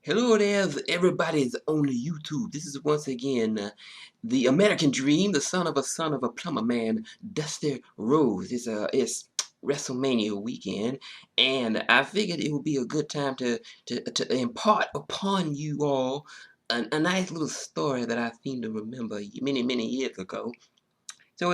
Hello there, everybody's on YouTube. This is once again the American Dream, the son of a plumber man, Dusty Rhodes. It's WrestleMania weekend, and I figured it would be a good time to impart upon you all a nice little story that I seem to remember many years ago. So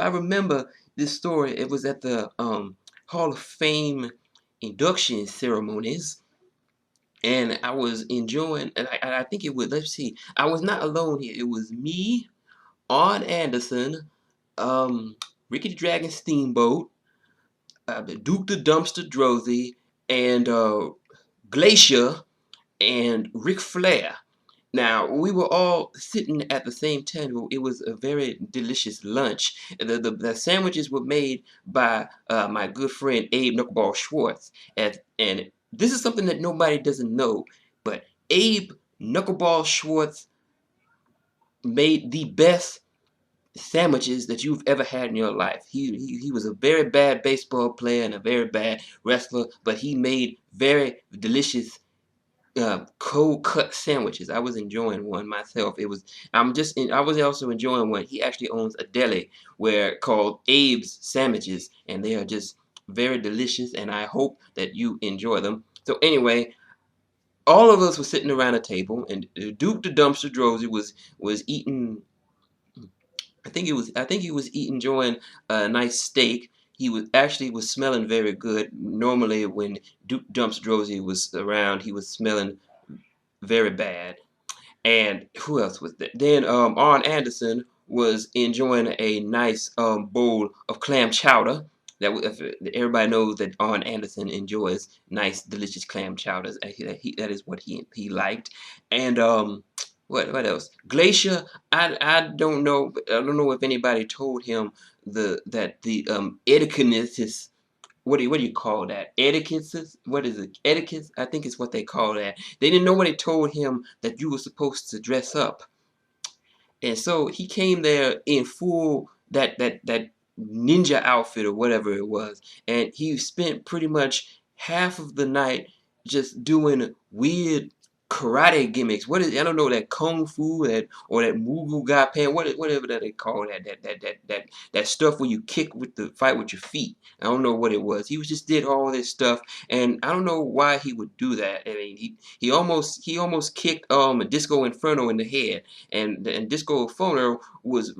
I remember this story. It was at the Hall of Fame induction ceremonies, and I was enjoying, and I think it was, let's see, I was not alone here. It was me, Arn Anderson, um, Ricky the Dragon Steamboat, Duke the Dumpster Drozy, and Glacier, and Ric Flair. Now, we were all sitting at the same table. It was a very delicious lunch. The sandwiches were made by my good friend Abe Knuckleball Schwartz. And this is something that nobody doesn't know, but Abe Knuckleball Schwartz made the best sandwiches that you've ever had in your life. He was a very bad baseball player and a very bad wrestler, but he made very delicious cold cut sandwiches. I was enjoying one myself. I was also enjoying one. He actually owns a deli where called Abe's Sandwiches, and they are just very delicious, and I hope that you enjoy them. So anyway, all of us were sitting around a table, and Duke the Dumpster Drozy was eating. I think he was eating, enjoying a nice steak. He was smelling very good. Normally, when Duke Dumpster Drozy was around, he was smelling very bad. And who else was there? Then Arn Anderson was enjoying a nice bowl of clam chowder. Everybody knows that Arn Anderson enjoys nice, delicious clam chowders. That is what he liked. And what else? Glacier. I don't know. I don't know if anybody told him the etiquette, what do you call that? Etiquettes? What is it? Etiquettes? I think it's what they call that. They didn't know what they told him that you were supposed to dress up. And so he came there in full that ninja outfit or whatever it was. And he spent pretty much half of the night just doing weird karate gimmicks. I don't know, that kung fu, or that Mugu Gai, whatever that they call that stuff where you kick with the fight with your feet. I don't know what it was. He was just did all this stuff, and I don't know why he would do that. I mean, he almost kicked a Disco Inferno in the head, and Disco Inferno was.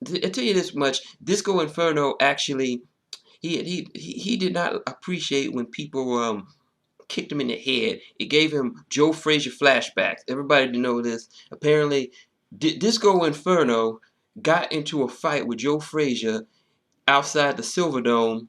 I tell you this much: Disco Inferno actually, he did not appreciate when people kicked him in the head. It gave him Joe Frazier flashbacks. Everybody to know this. Apparently, Disco Inferno got into a fight with Joe Frazier outside the Silverdome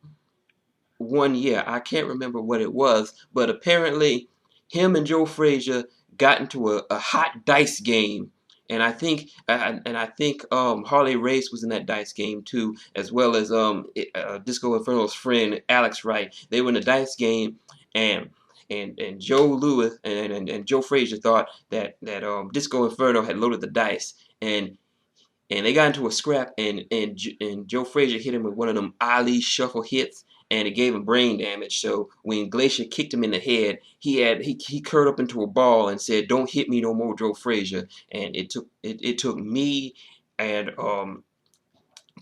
one year. I can't remember what it was, but apparently, him and Joe Frazier got into a hot dice game. And I think Harley Race was in that dice game too, as well as Disco Inferno's friend Alex Wright. They were in the dice game, and and Joe Lewis and Joe Frazier thought that Disco Inferno had loaded the dice, and they got into a scrap, and Joe Frazier hit him with one of them Ali shuffle hits, and it gave him brain damage. So when Glacier kicked him in the head, he curled up into a ball and said, "Don't hit me no more, Joe Frazier." And it took me and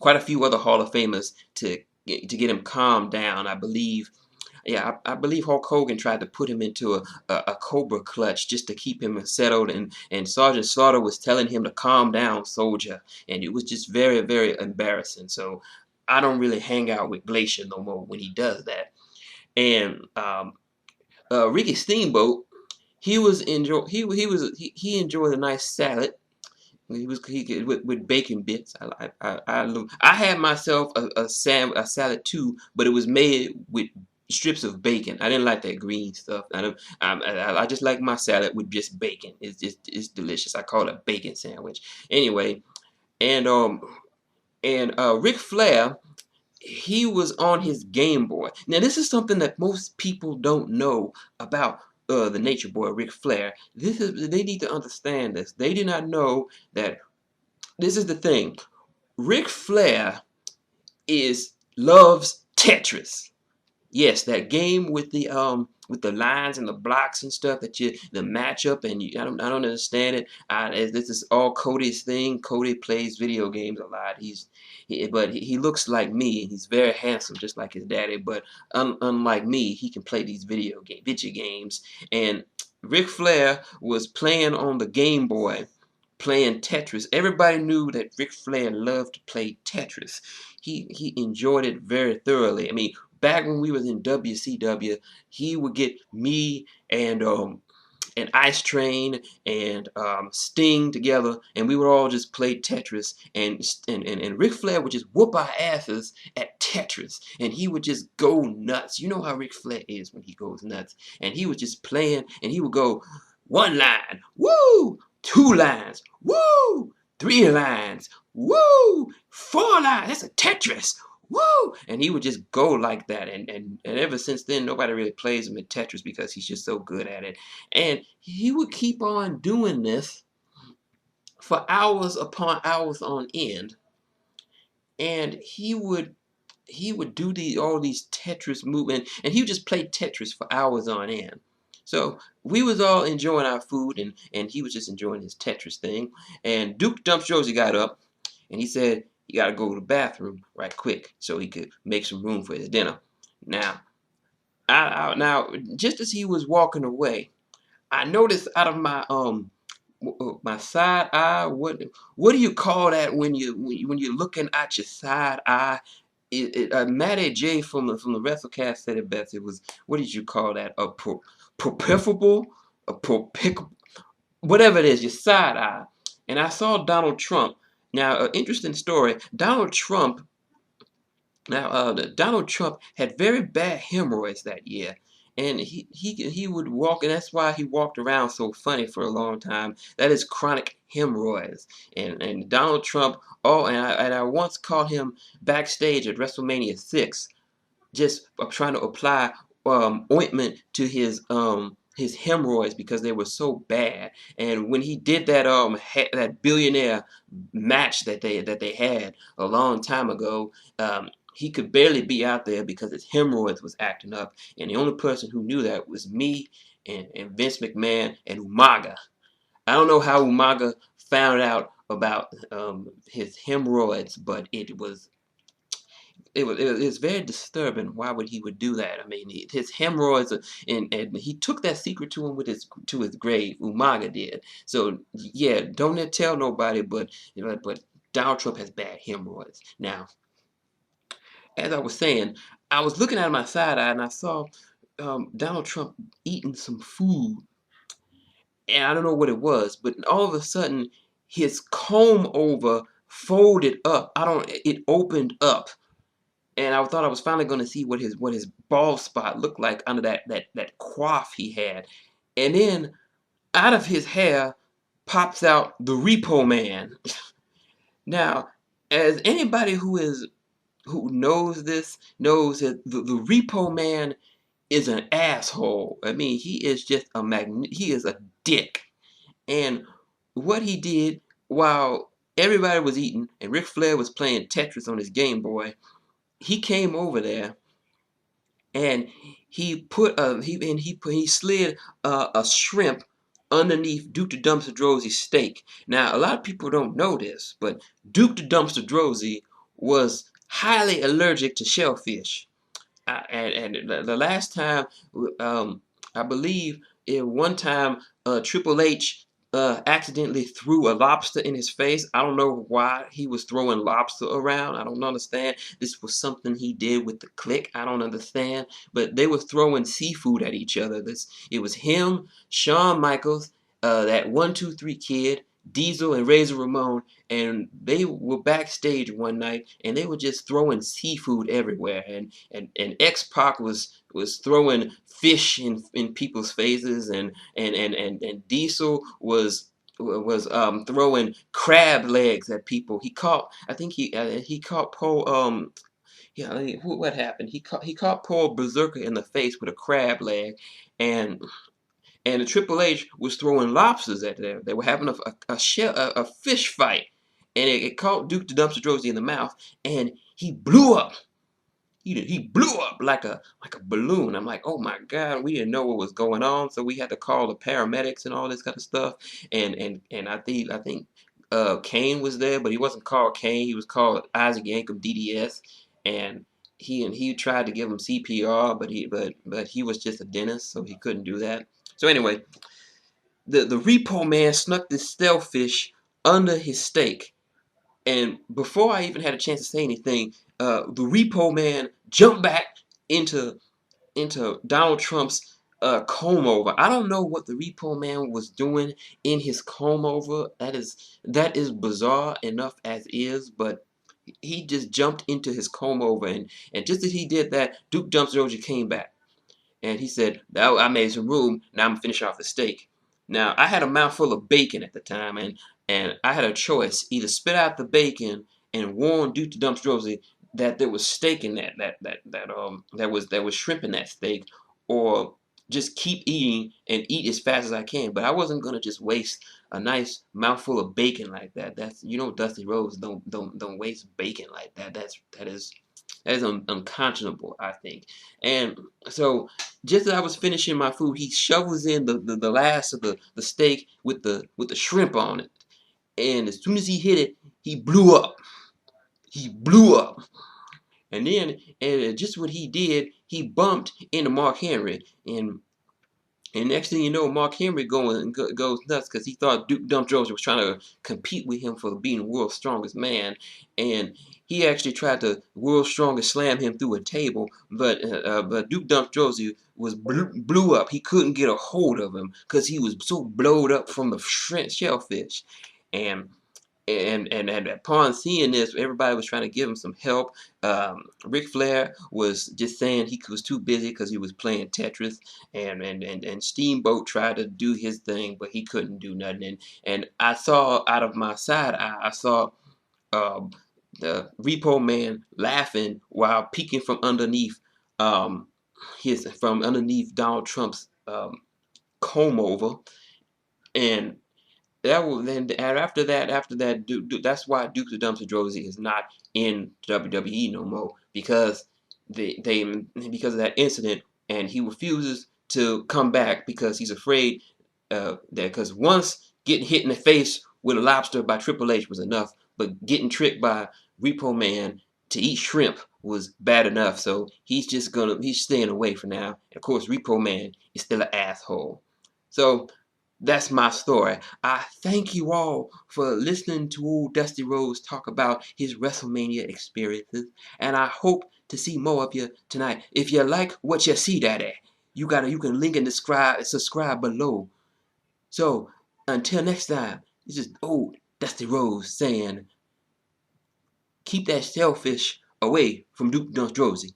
quite a few other Hall of Famers to get him calmed down. I believe, yeah, I believe Hulk Hogan tried to put him into a Cobra clutch just to keep him settled, and Sergeant Slaughter was telling him to calm down, soldier, and it was just very embarrassing. So I don't really hang out with Glacier no more when he does that. And Ricky Steamboat, he enjoyed a nice salad. With bacon bits. I had myself a salad too, but it was made with strips of bacon. I didn't like that green stuff. I just like my salad with just bacon. It's delicious. I call it a bacon sandwich. Anyway, and Ric Flair, he was on his Game Boy. Now, this is something that most people don't know about the Nature Boy, Ric Flair. They need to understand this. They do not know that this is the thing. Ric Flair loves Tetris. Yes, that game with the lines and the blocks and stuff that you the matchup and I don't understand it. This is all Cody's thing. Cody plays video games a lot. He looks like me and he's very handsome, just like his daddy. But unlike me, he can play these video games. And Ric Flair was playing on the Game Boy, playing Tetris. Everybody knew that Ric Flair loved to play Tetris. He enjoyed it very thoroughly. I mean, back when we was in WCW, he would get me and Ice Train and Sting together, and we would all just play Tetris. And Ric Flair would just whoop our asses at Tetris, and he would just go nuts. You know how Ric Flair is when he goes nuts, and he was just playing, and he would go one line, woo, two lines, woo, three lines, woo, four lines. That's a Tetris. Woo! And he would just go like that. And ever since then, nobody really plays him in Tetris because he's just so good at it. And he would keep on doing this for hours upon hours on end. And he would do all these Tetris movements, and he would just play Tetris for hours on end. So we was all enjoying our food, and he was just enjoying his Tetris thing. And Duke Dumps Josie got up, and he said he got to go to the bathroom right quick so he could make some room for his dinner. Now, now just as he was walking away, I noticed out of my side eye. What do you call that when you're looking at your side eye? Matty J from the WrestleCast said it best. It was, what did you call that? A peripheral, a propic, whatever it is, your side eye. And I saw Donald Trump. Now, an interesting story. Donald Trump had very bad hemorrhoids that year, and he would walk, and that's why he walked around so funny for a long time. That is chronic hemorrhoids, and Donald Trump. Oh, and I once caught him backstage at WrestleMania 6, just trying to apply ointment to his hemorrhoids because they were so bad. And when he did that that billionaire match that they had a long time ago, he could barely be out there because his hemorrhoids was acting up. And the only person who knew that was me and Vince McMahon and Umaga. I don't know how Umaga found out about his hemorrhoids, but it was very disturbing. Why would he do that? I mean, his hemorrhoids, and he took that secret to him to his grave. Umaga did. So yeah, don't tell nobody. But Donald Trump has bad hemorrhoids. Now, as I was saying, I was looking at my side eye and I saw Donald Trump eating some food, and I don't know what it was, but all of a sudden his comb over folded up. It opened up, and I thought I was finally going to see what his bald spot looked like under that coif he had. And then out of his hair pops out the Repo Man. Now, as anybody who knows this knows that the Repo Man is an asshole. I mean, he is just he is a dick. And what he did while everybody was eating and Ric Flair was playing Tetris on his Game Boy, he came over there and he slid a shrimp underneath Duke the Dumpster Drosie's steak. Now, a lot of people don't know this, but Duke the Dumpster Drosie was highly allergic to shellfish. And the last time, I believe, one time, Triple H accidentally threw a lobster in his face. I don't know why he was throwing lobster around. I don't understand. This was something he did with the clique. I don't understand. But they were throwing seafood at each other. It was him, Shawn Michaels, that 1-2-3 Kid, Diesel, and Razor Ramon, and they were backstage one night, and they were just throwing seafood everywhere. And X-Pac was throwing fish in people's faces, and Diesel was throwing crab legs at people. I think he caught Paul yeah, what happened? He caught Paul Berserker in the face with a crab leg, and the Triple H was throwing lobsters at them. They were having a fish fight, and it caught Duke the Dumpster Drozy in the mouth, and he blew up. he blew up like a balloon. I'm like, oh my God, we didn't know what was going on, so we had to call the paramedics and all this kind of stuff. And I think Kane was there, but he wasn't called Kane. He was called Isaac Yankum DDS, and he tried to give him CPR, but he was just a dentist, so he couldn't do that. So anyway, the repo man snuck this shellfish under his steak. And before I even had a chance to say anything, the repo man jumped back into Donald Trump's comb over. I don't know what the repo man was doing in his comb over. That is bizarre enough as is, but he just jumped into his comb over, and just as he did that, Duke Dumps Roger came back. And he said, I made some room, now I'm gonna finish off the steak. Now, I had a mouthful of bacon at the time, and I had a choice, either spit out the bacon and warn Duke the Dumps Rosie that there was steak in that was shrimp in that steak, or just keep eating and eat as fast as I can. But I wasn't gonna just waste a nice mouthful of bacon like that. That's, Dusty Rhodes don't waste bacon like that. That is unconscionable, I think. And so just as I was finishing my food, he shovels in the last of the steak with the shrimp on it. And as soon as he hit it, he blew up. He blew up. And then, just what he did, he bumped into Mark Henry. And next thing you know, Mark Henry goes nuts because he thought Duke Dump Jones was trying to compete with him for being the world's strongest man, and he actually tried to world's strongest slam him through a table, but Duke Dump Josie was blew up. He couldn't get a hold of him because he was so blowed up from the shellfish, and and upon seeing this, everybody was trying to give him some help. Ric Flair was just saying he was too busy because he was playing Tetris, and Steamboat tried to do his thing, but he couldn't do nothing. And I saw out of my side eye, I saw um, the Repo Man laughing while peeking um, from underneath Donald Trump's comb over, and that will then after that that's why Duke the Dumpster Drozy is not in WWE no more, because because of that incident, and he refuses to come back because he's afraid that, because once getting hit in the face with a lobster by Triple H was enough, but getting tricked by Repo Man to eat shrimp was bad enough. So he's staying away for now. And of course, Repo Man is still an asshole. So that's my story. I thank you all for listening to old Dusty Rhodes talk about his WrestleMania experiences, and I hope to see more of you tonight. If you like what you see, Daddy, you can link and subscribe below. So until next time, this is old Dusty Rhodes saying, keep that shellfish away from Duke Dumps Rosie.